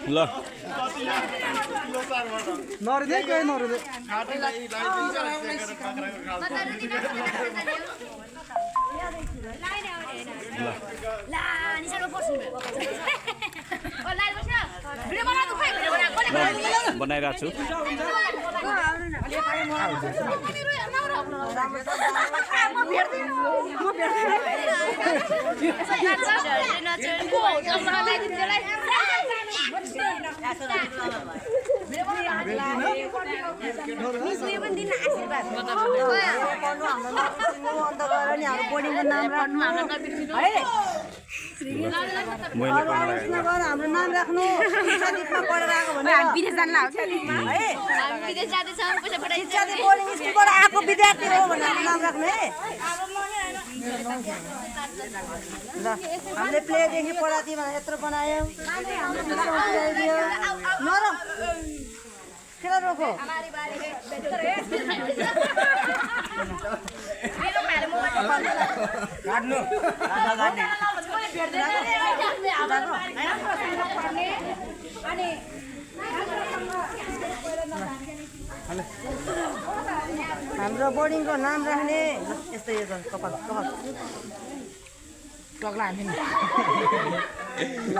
ल नरिदे के नरिदे बनाइरहेको छु हाम्रो नाम राख्नु शिक्षादीपमा पढेर आएको भने विदेश जान लाग्छ है विदेश जाँदैछौँ पैसा पठाइन्छ बोर्डिङ स्कुलबाट आएको विद्यार्थी हो भनेर नाम राख्नु है ल हामीले प्लेदेखि पढाथी भनेर यत्रो बनायो नरम खेला रोको काट्नु हाम्रो बोर्डिङको नाम राख्ने यस्तो यो गर्नु कपाल कपाल टक्ला हान्दिनु ल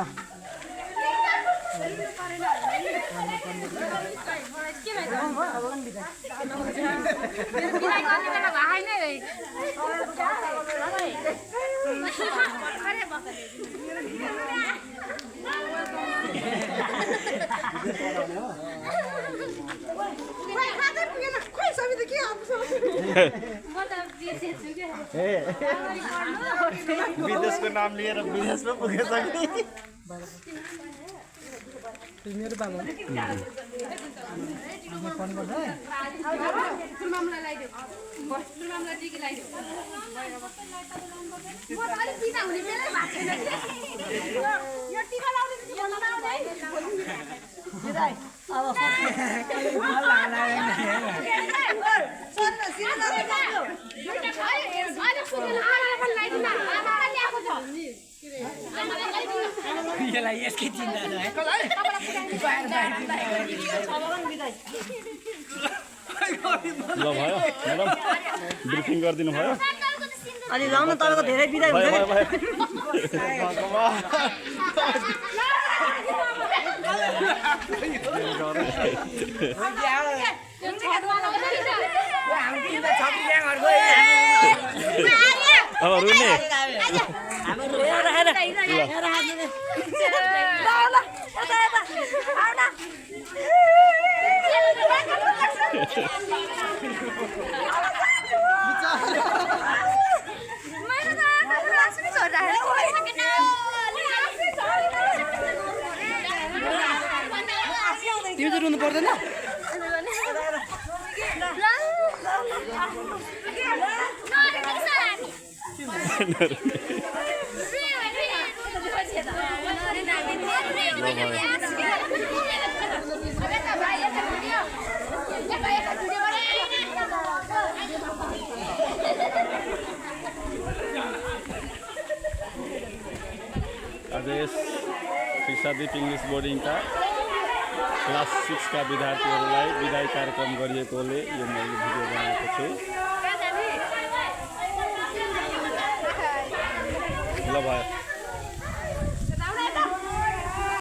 विदेशको नाम लिएर विदेशमा पुगेछ कि मेरो बाबु फोन गर्दा यसकै चिन्ता छ है ल भयो म्याडम ब्रिफिङ गरिदिनु भयो अनि लाउन तपाईँको धेरै बिदाइ हुन्छ अब रुने तिमी चाहिँ रुनु पर्दैन आज शिक्षादीप इङ्ग्लिस बोर्डिङका क्लास 6 का विद्यार्थीहरूलाई विदाई कार्यक्रम गरिएकोले यो मैले भिडियो बनाएको छु ल भयो